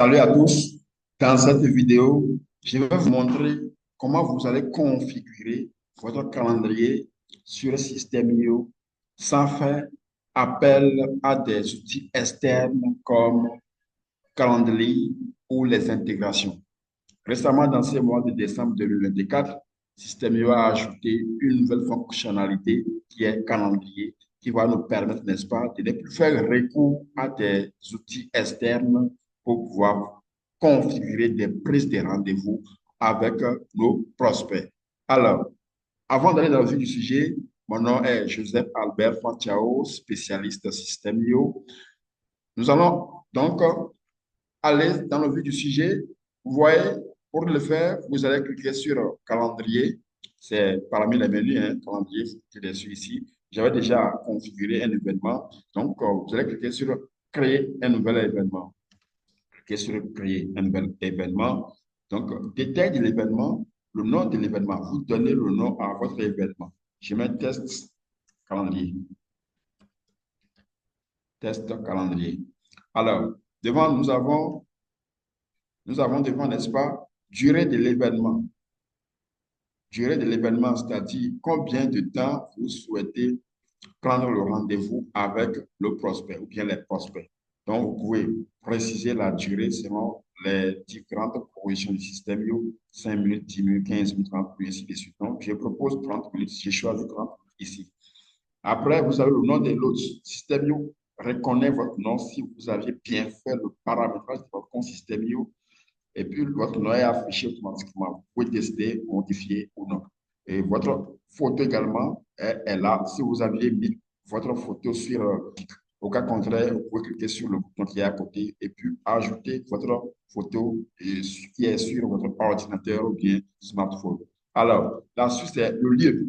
Salut à tous. Dans cette vidéo, je vais vous montrer comment vous allez configurer votre calendrier sur System.io sans faire appel à des outils externes comme Calendly ou les intégrations. Récemment, dans ce mois de décembre 2024, System.io a ajouté une nouvelle fonctionnalité qui est calendrier, qui va nous permettre, n'est-ce pas, de ne plus faire recours à des outils externes pour pouvoir configurer des prises de rendez-vous avec nos prospects. Alors, avant d'aller dans le vif du sujet, mon nom est Joseph Albert Fantiao, spécialiste System.io. Nous allons donc aller dans le vif du sujet. Vous voyez, pour le faire, vous allez cliquer sur calendrier. C'est parmi les menus, hein, calendrier qui est dessus ici. J'avais déjà configuré un événement. Donc, vous allez cliquer sur créer un nouvel événement. Cliquez sur créer un nouvel événement. Donc, détail de l'événement, le nom de l'événement. Vous donnez le nom à votre événement. Je mets test calendrier. Test calendrier. Alors, devant, nous avons devant, n'est-ce pas, durée de l'événement. Durée de l'événement, c'est-à-dire combien de temps vous souhaitez prendre le rendez-vous avec le prospect ou bien les prospects. Donc, vous pouvez préciser la durée selon les différentes propositions du système. 5 minutes, 10 minutes, 15 minutes, 30 minutes, ainsi de suite. Donc, je propose 30 minutes. J'ai choisi 30 minutes ici. Après, vous avez le nom de l'autre. Système reconnaît votre nom si vous aviez bien fait le paramétrage de votre compte Système. Et puis, votre nom est affiché automatiquement. Vous pouvez décider, modifier ou non. Et votre photo également est là. Si vous aviez mis votre photo sur, au cas contraire, vous pouvez cliquer sur le bouton qui est à côté et puis ajouter votre photo qui est sur votre ordinateur ou bien smartphone. Alors, la suite, c'est le lieu.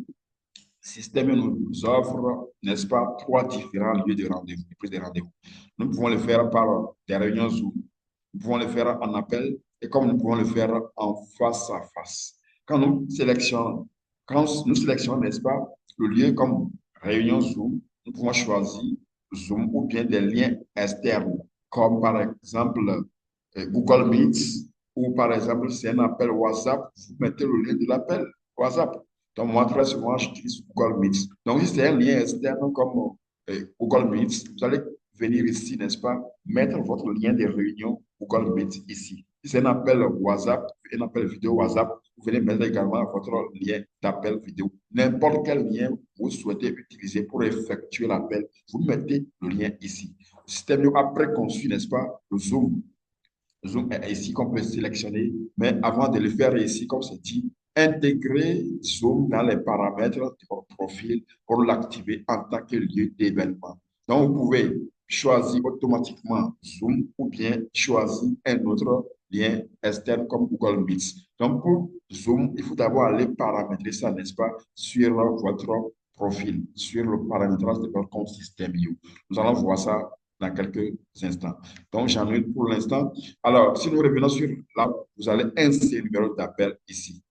Système nous offre, n'est-ce pas, trois différents lieux de rendez-vous, de prise de rendez-vous. Nous pouvons le faire par des réunions Zoom, nous pouvons le faire en appel et comme nous pouvons le faire en face à face. Quand nous sélectionnons, n'est-ce pas, le lieu comme réunion Zoom, nous pouvons choisir Zoom ou bien des liens externes, comme par exemple Google Meet ou par exemple c'est un appel WhatsApp, vous mettez le lien de l'appel WhatsApp. Donc, moi, très souvent, j'utilise Google Meet. Donc, si c'est un lien externe comme Google Meet, vous allez venir ici, n'est-ce pas, mettre votre lien de réunion Google Meet ici. Si c'est un appel WhatsApp, un appel vidéo WhatsApp, vous venez mettre également votre lien d'appel vidéo. N'importe quel lien vous souhaitez utiliser pour effectuer l'appel, vous mettez le lien ici. Le système a préconçu, n'est-ce pas, le Zoom. Zoom est ici qu'on peut sélectionner, mais avant de le faire ici, comme c'est dit, intégrer Zoom dans les paramètres de votre profil pour l'activer en tant que lieu d'événement. Donc, vous pouvez choisir automatiquement Zoom ou bien choisir un autre lien externe comme Google Meet. Donc, pour Zoom, il faut d'abord aller paramétrer ça, n'est-ce pas, sur votre profil, sur le paramétrage de votre compte System.io. Nous allons voir ça dans quelques instants. Donc, j'en ai pour l'instant. Alors, si nous revenons sur là, vous allez insérer le numéro d'appel ici.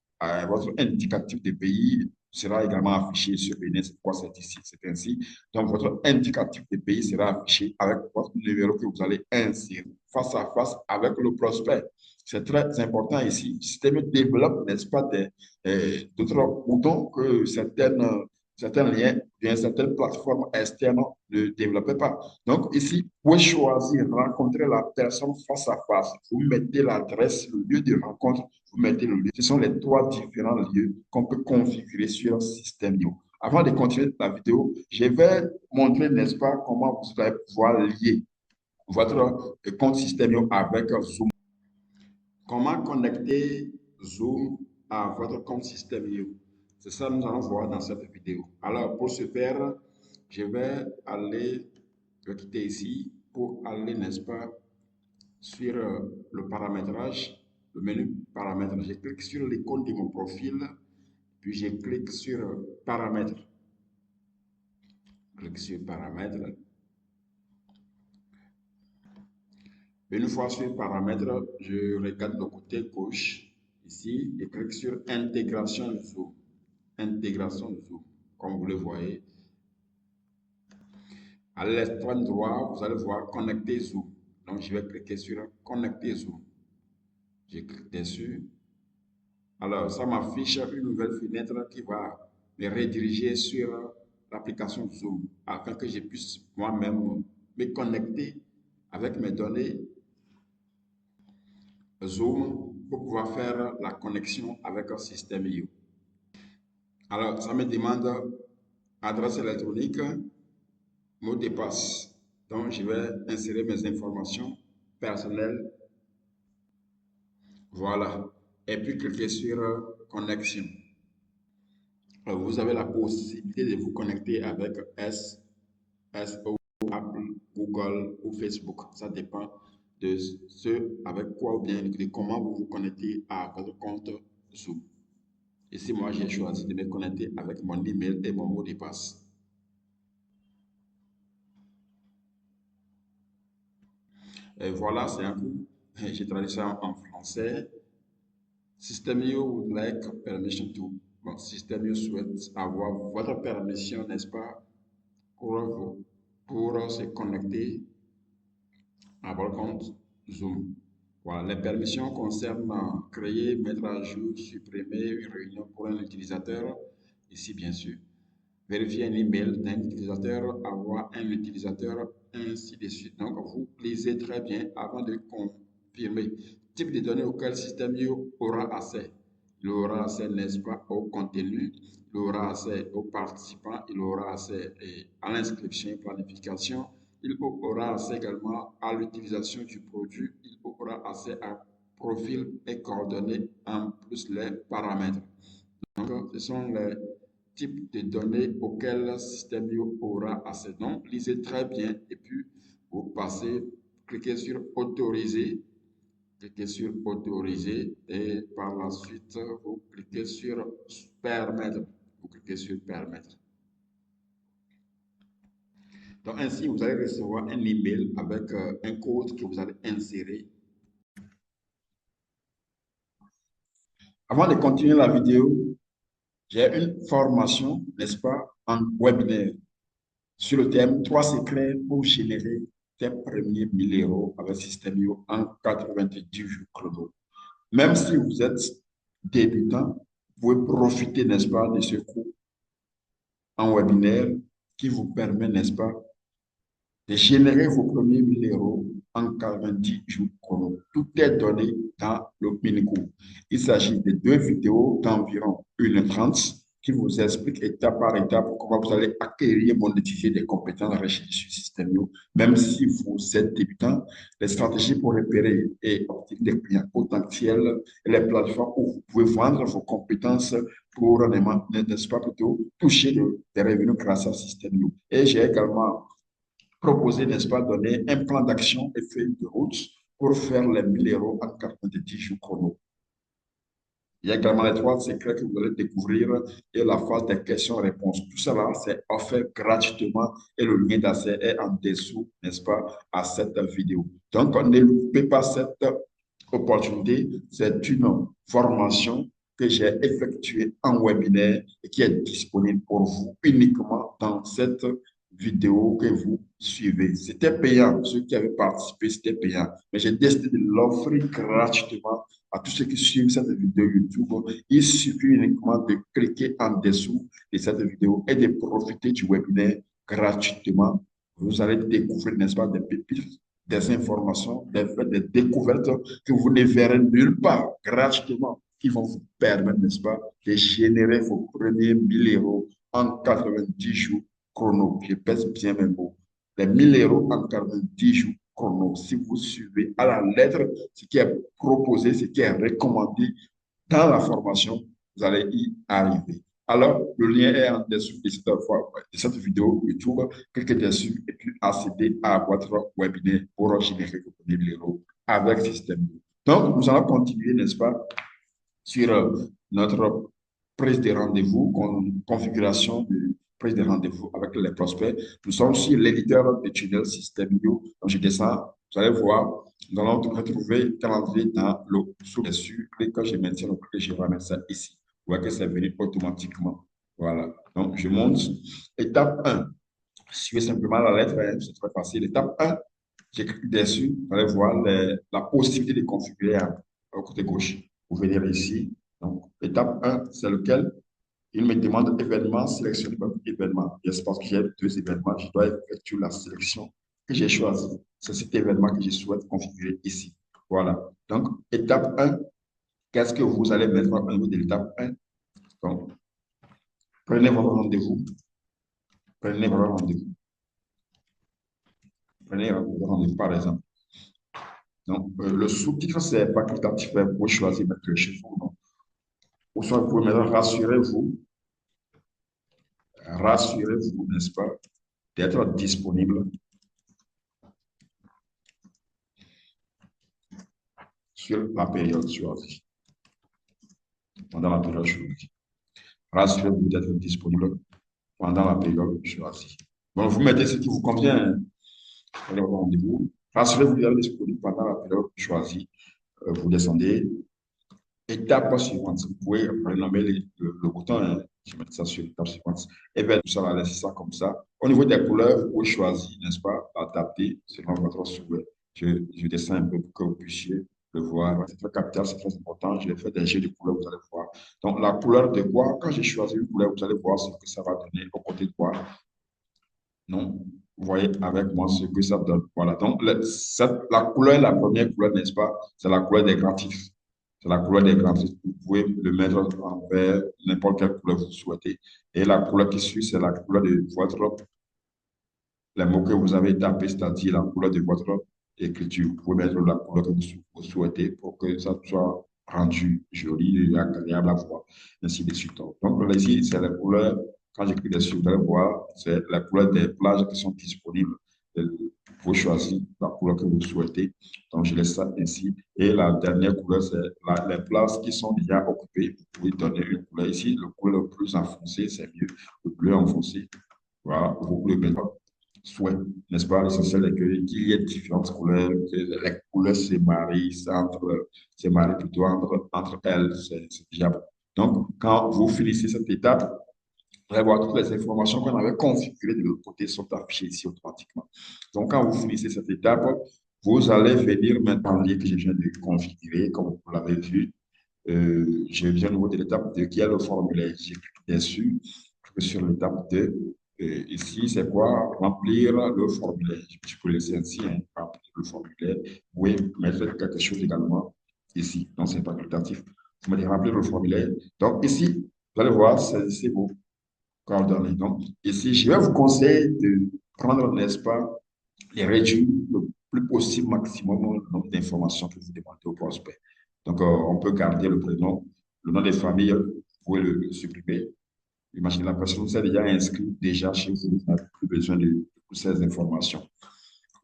Votre indicatif de pays sera également affiché sur le c'est quoi c'est ici, c'est ainsi. Donc, votre indicatif de pays sera affiché avec votre numéro que vous allez insérer face à face avec le prospect. C'est très important ici. Le système développe, n'est-ce pas, d'autres boutons que certains liens, bien certaines plateformes externes ne développaient pas. Donc, ici, vous pouvez choisir rencontrer la personne face à face. Vous mettez l'adresse, le lieu de rencontre, vous mettez le lieu. Ce sont les trois différents lieux qu'on peut configurer sur System.io. Avant de continuer la vidéo, je vais montrer, n'est-ce pas, comment vous allez pouvoir lier votre compte System.io avec Zoom. Comment connecter Zoom à votre compte System.io? C'est ça que nous allons voir dans cette vidéo. Alors, pour ce faire, je vais aller, je vais quitter ici pour aller, n'est-ce pas, sur le paramétrage, le menu paramètres. Je clique sur l'icône de mon profil, puis je clique sur paramètres. Clique sur paramètres. Une fois sur paramètres, je regarde le côté gauche ici et clique sur intégration Zoom. Intégration Zoom, comme vous le voyez. À l'extrême droit, vous allez voir connecter Zoom. Donc, je vais cliquer sur Connecter Zoom. Je clique dessus. Alors, ça m'affiche une nouvelle fenêtre qui va me rediriger sur l'application Zoom afin que je puisse moi-même me connecter avec mes données Zoom pour pouvoir faire la connexion avec un système IO. Alors, ça me demande adresse électronique, mot de passe. Donc, je vais insérer mes informations personnelles. Voilà. Et puis, cliquer sur connexion. Vous avez la possibilité de vous connecter avec SO, Apple, Google ou Facebook. Ça dépend de ce avec quoi ou bien de comment vous vous connectez à votre compte Zoom. Ici, moi, j'ai choisi de me connecter avec mon email et mon mot de passe. Et voilà, c'est un coup. J'ai traduit ça en français. Systemio would like permission to. Bon, Systemio souhaite avoir votre permission, n'est-ce pas, pour se connecter à votre compte Zoom. Voilà, les permissions concernent créer, mettre à jour, supprimer une réunion pour un utilisateur, ici bien sûr. Vérifier un email d'un utilisateur, avoir un utilisateur, ainsi de suite. Donc, vous lisez très bien avant de confirmer. Type de données auquel le système aura accès. Il aura accès, n'est-ce pas, au contenu, il aura accès aux participants, il aura accès à l'inscription et planification, il aura accès également à l'utilisation du produit, il aura accès à profil et coordonnées, en plus les paramètres. Donc, ce sont les types de données auxquelles le système aura accès. Donc, lisez très bien et puis vous passez, cliquez sur autoriser, et par la suite, vous cliquez sur permettre. Vous cliquez sur permettre. Donc, ainsi, vous allez recevoir un email avec un code que vous allez insérer. Avant de continuer la vidéo, j'ai une formation, n'est-ce pas, en webinaire sur le thème 3 secrets pour générer tes premiers 1000 euros avec Système IO en 90 jours chrono. Même si vous êtes débutant, vous pouvez profiter, n'est-ce pas, de ce cours en webinaire qui vous permet, n'est-ce pas, de générer vos premiers 1000 euros en 90 jours chrono. Tout est donné dans le mini-cours. Il s'agit de 2 vidéos d'environ 1h30 qui vous expliquent étape par étape comment vous allez acquérir, monétiser des compétences recherchées sur Système IO. Même si vous êtes débutant, les stratégies pour repérer et obtenir des clients potentiels et les plateformes où vous pouvez vendre vos compétences pour, n'est-ce pas, plutôt toucher des revenus grâce à Système IO. Et j'ai également proposer, n'est-ce pas, donner un plan d'action et feuille de route pour faire les 1000 euros en 90 jours chrono. Il y a également les 3 secrets que vous allez découvrir et la phase des questions-réponses. Tout cela, c'est offert gratuitement et le lien d'accès est en dessous, n'est-ce pas, à cette vidéo. Donc, ne loupez pas cette opportunité. C'est une formation que j'ai effectuée en webinaire et qui est disponible pour vous uniquement dans cette vidéo que vous suivez. C'était payant. Ceux qui avaient participé, c'était payant. Mais j'ai décidé de l'offrir gratuitement à tous ceux qui suivent cette vidéo YouTube. Il suffit uniquement de cliquer en dessous de cette vidéo et de profiter du webinaire gratuitement. Vous allez découvrir, n'est-ce pas, des pépites, des informations, des découvertes que vous ne verrez nulle part gratuitement, qui vont vous permettre, n'est-ce pas, de générer vos premiers 1000 euros en 90 jours chrono. Je pèse bien mes mots. Les 1000 euros en 90 jours chrono. Si vous suivez à la lettre ce qui est proposé, ce qui est recommandé dans la formation, vous allez y arriver. Alors, le lien est en dessous de cette vidéo YouTube. Cliquez dessus et puis accédez à votre webinaire pour générer vos 1000 euros avec Système. Donc, nous allons continuer, n'est-ce pas, sur notre prise de rendez-vous, configuration de prise de rendez-vous avec les prospects. Nous sommes sur l'éditeur de tunnel Système IO. Donc, je descends, vous allez voir, nous allons retrouver le calendrier dans le sous-dessus. Quand je maintiens le clic, je vais mettre ça ici. Vous voyez que c'est venu automatiquement. Voilà. Donc, je monte. Étape 1. Suivez simplement la lettre, c'est très facile. Étape 1, J'ai cliqué dessus, vous allez voir la possibilité de configurer au côté gauche. Vous venir ici. Donc, étape 1, c'est lequel? Il me demande événement, sélectionner votre événement. Et c'est parce que j'ai deux événements, je dois effectuer la sélection que j'ai choisie. C'est cet événement que je souhaite configurer ici. Voilà. Donc, étape 1, qu'est-ce que vous allez mettre au niveau de l'étape 1? Donc, prenez votre rendez-vous. Prenez votre rendez-vous. Prenez votre rendez-vous, par exemple. Donc, le sous-titre, c'est facultatif, vous pouvez choisir mettre chez vous. Donc, ou soit vous pouvez mettre rassurez-vous, n'est-ce pas, d'être disponible sur la période choisie, pendant la période choisie. Rassurez-vous d'être disponible pendant la période choisie. Donc, vous mettez ce qui vous convient, prenez votre rendez-vous. Rassurez-vous d'être disponible pendant la période choisie. Vous descendez. Étape suivante, vous pouvez renommer le bouton, hein. Je vais mettre ça sur l'étape suivante. Et bien, tout ça, on va laisser ça comme ça. Au niveau des couleurs, vous pouvez choisir, n'est-ce pas, adapter selon votre souhait. Je descends un peu pour que vous puissiez le voir. C'est très capital, c'est très important. Je vais faire des jeux de couleurs, vous allez voir. Donc, la couleur de quoi? Quand j'ai choisi une couleur, vous allez voir ce que ça va donner au côté de quoi. Non, vous voyez avec moi ce que ça donne. Voilà. Donc, la couleur, la première couleur, n'est-ce pas? C'est la couleur des graphismes. C'est la couleur des graphismes. Vous pouvez le mettre en vert, n'importe quelle couleur vous souhaitez. Et la couleur qui suit, c'est la couleur de votre, les mots que vous avez tapés, c'est-à-dire la couleur de votre écriture. Vous pouvez mettre la couleur que vous souhaitez pour que ça soit rendu joli et agréable à voir, ainsi de suite. Donc là, ici, c'est la couleur, quand j'écris dessus, vous allez voir, c'est la couleur des plages qui sont disponibles. Vous choisissez la couleur que vous souhaitez. Donc, je laisse ça ainsi. Et la dernière couleur, c'est les places qui sont déjà occupées. Vous pouvez donner une couleur ici. Le couleur le plus enfoncé, c'est mieux. Le bleu enfoncé. Voilà, vous pouvez mettre souhait, n'est-ce pas? L'essentiel est qu'il y ait différentes couleurs, que les couleurs se marient plutôt entre elles, c'est déjà bon. Donc, quand vous finissez cette étape, vous allez voir toutes les informations qu'on avait configurées de l'autre côté sont affichées ici automatiquement. Donc, quand vous finissez cette étape, vous allez venir maintenant lire que je viens de configurer, comme vous l'avez vu. Je viens au niveau de l'étape 2 qui est le formulaire. J'ai cliqué dessus, sur l'étape 2. Ici, c'est quoi? Remplir le formulaire. Je peux laisser ainsi, hein, remplir le formulaire. Vous pouvez mettre quelque chose également ici. Donc, c'est facultatif. Vous mettez remplir le formulaire. Donc, ici, vous allez voir, c'est vos coordonnées. Donc, ici, je vais vous conseiller de prendre, n'est-ce pas, les réduire le plus possible, maximum, le nombre d'informations que vous demandez au prospect. Donc, on peut garder le prénom, le nom des familles, vous pouvez le supprimer. Imaginez, la personne s'est déjà inscrite déjà chez vous, vous n'avez plus besoin de toutes ces informations.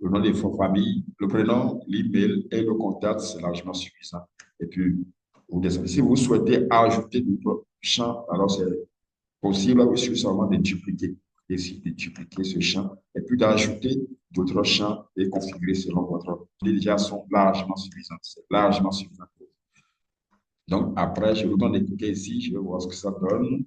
Le nom des familles, le prénom, l'email et le contact, c'est largement suffisant. Et puis, vous descendez. Si vous souhaitez ajouter d'autres champs, alors c'est possible, il suffit seulement de dupliquer, de dupliquer ce champ et puis d'ajouter d'autres champs et configurer selon votre. Les déjà sont largement suffisants. C'est largement suffisant. Donc, après, je vous donne de cliquer ici, je vais voir ce que ça donne.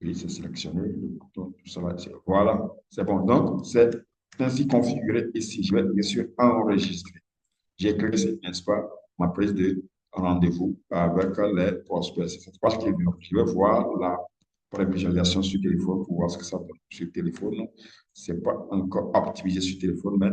Oui, c'est sélectionné, le bouton, tout ça là. Voilà, c'est bon. Donc, c'est ainsi configuré ici. Je vais bien sûr enregistrer. J'ai créé, n'est-ce pas, ma prise de rendez-vous avec les prospects. C'est cette page qui est venue. Je vais voir la prévisualisation sur téléphone pour voir ce que ça donne sur téléphone. Ce n'est pas encore optimisé sur téléphone, mais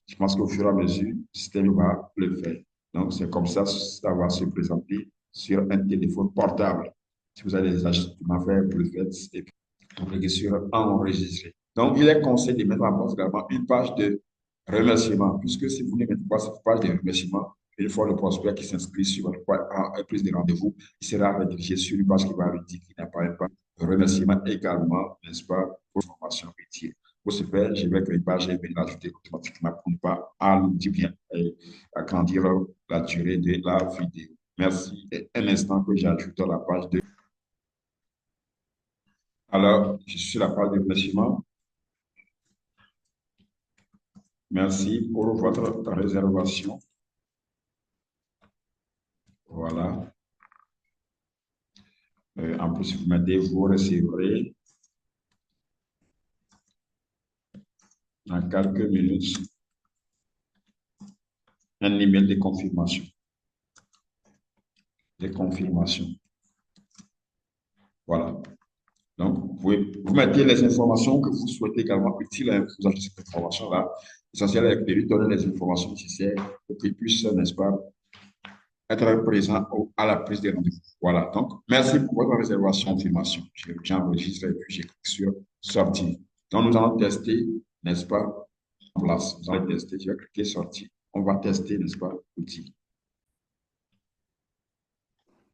je pense qu'au fur et à mesure, le système va le faire. Donc, c'est comme ça va se présenter sur un téléphone portable. Si vous avez des ajustements à faire, vous le faites et puis vous cliquez sur enregistrer. Donc, il est conseillé de mettre en place également une page de remerciement, puisque si vous ne mettez pas cette page de remerciement, une fois le prospect qui s'inscrit sur une prise de rendez-vous, il sera redirigé sur une page qui va lui dire qu'il n'apparaît pas. Remerciement également, n'est-ce pas, pour formation utile. Pour ce faire, je vais créer une page et vais l'ajouter automatiquement pour ne pas alourdir bien et agrandir la durée de la vidéo. Merci. Et un instant que j'ajoute la page de. Alors, je suis sur la page de remerciement. Merci pour votre réservation. Voilà. En plus, vous mettez, vous recevrez dans quelques minutes un email de confirmation. De confirmation. Voilà. Donc, vous mettez les informations que vous souhaitez également utiles, hein, vous ajoutez cette information-là. L'essentiel est de lui donner les informations nécessaires pour qu'il puisse, n'est-ce pas, être présent à la prise des rendez-vous. Voilà. Donc, merci pour votre réservation confirmation. J'enregistre et puis j'écris sur sortir. Donc, nous allons tester, n'est-ce pas, en place. Vous allez tester, je vais cliquer sortir. On va tester, n'est-ce pas, l'outil.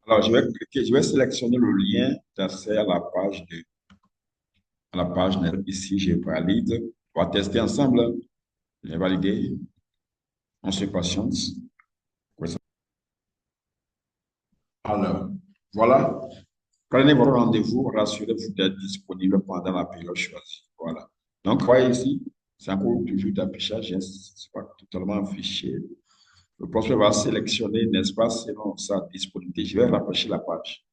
Alors, je vais cliquer, je vais sélectionner le lien d'accès à la page ici, je valide. On va tester ensemble. J'ai validé. On se patiente. Alors, voilà. Prenez votre rendez-vous, rassurez-vous d'être disponible pendant la période choisie. Voilà. Donc, vous voyez ici, c'est encore toujours d'affichage, hein, c'est pas totalement affiché. Le prospect va sélectionner, n'est-ce pas, selon sa disponibilité. Je vais rafraîchir la page.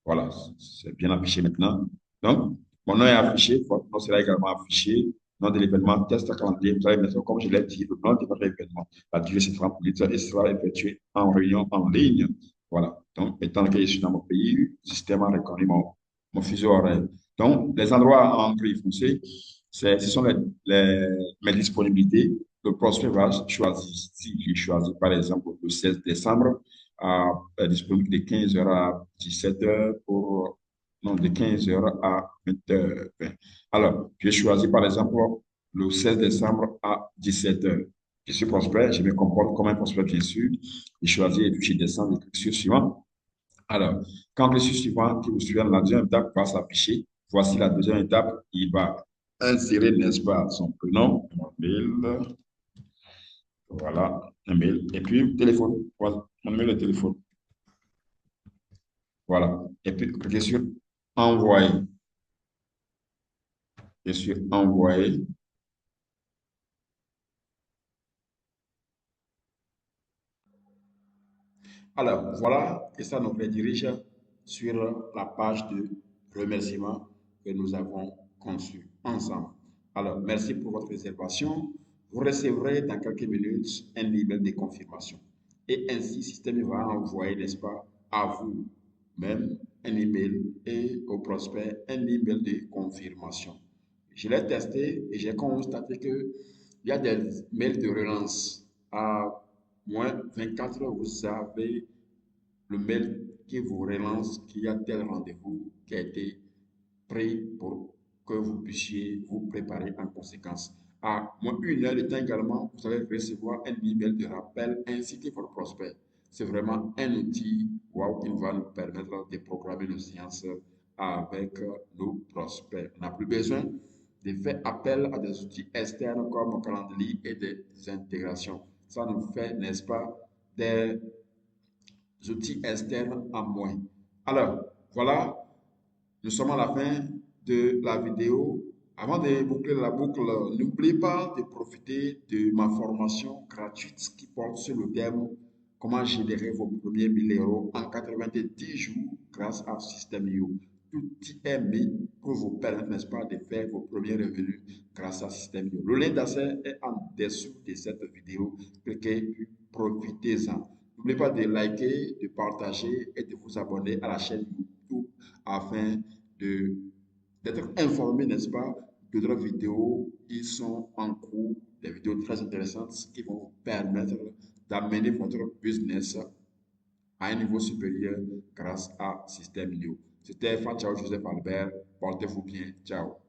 Voilà, c'est bien affiché maintenant. Donc, mon nom est affiché, votre nom sera également affiché. Nom de l'événement, test à calendrier. Vous allez mettre, comme je l'ai dit, le nom de votre événement. La durée, c'est 30 minutes et sera effectué en réunion en ligne. Voilà. Donc, étant donné que je suis dans mon pays, le système a reconnu mon fuseau horaire. Donc, les endroits en gris foncé, ce sont mes disponibilités. Le prospect va choisir. Si j'ai choisi, par exemple, le 16 décembre, disponible de 15h à 17h pour, non, de 15h à 20h20. Alors, j'ai choisi par exemple le 16 décembre à 17h. Je suis prospect, je me comporte comme un prospect, bien sûr. J'ai choisi et puis je descends le clic sur suivant. Alors, quand le clic suivant qui vous suit, la deuxième étape va s'afficher. Voici la deuxième étape. Il va insérer, n'est-ce pas, son prénom, mon mail, voilà, un mail, et puis téléphone, voilà, mon mail et téléphone. Voilà. Et puis, cliquez sur envoyer. Et sur envoyer. Alors, voilà, et ça nous redirige sur la page de remerciement que nous avons conçue ensemble. Alors, merci pour votre réservation. Vous recevrez dans quelques minutes un email de confirmation. Et ainsi, le système va envoyer, n'est-ce pas, à vous même un email et au prospect un email de confirmation. Je l'ai testé et j'ai constaté qu'il y a des mails de relance à moins 24 heures, vous avez le mail qui vous relance qu'il y a tel rendez-vous qui a été pris pour que vous puissiez vous préparer en conséquence. À moins une heure de temps également, vous allez recevoir un email de rappel ainsi que votre prospect. C'est vraiment un outil wow, qui va nous permettre de programmer nos séances avec nos prospects. On n'a plus besoin de faire appel à des outils externes comme Calendly et des intégrations. Ça nous fait, n'est-ce pas, des outils externes en moins. Alors, voilà, nous sommes à la fin de la vidéo. Avant de boucler la boucle, n'oubliez pas de profiter de ma formation gratuite qui porte sur le thème comment générer vos premiers 1000 euros en 90 jours grâce à System.io. Tout y est mis pour vous permettre, n'est-ce pas, de faire vos premiers revenus grâce à System.io. Le lien d'accès est en dessous de cette vidéo. Cliquez, profitez-en. N'oubliez pas de liker, de partager et de vous abonner à la chaîne YouTube afin de d'être informé, n'est-ce pas, d'autres vidéos. Ils sont en cours, des vidéos très intéressantes qui vont vous permettre d'amener votre business à un niveau supérieur grâce à Système Vidéo. C'était Fatih Joseph Albert. Portez-vous bien. Ciao.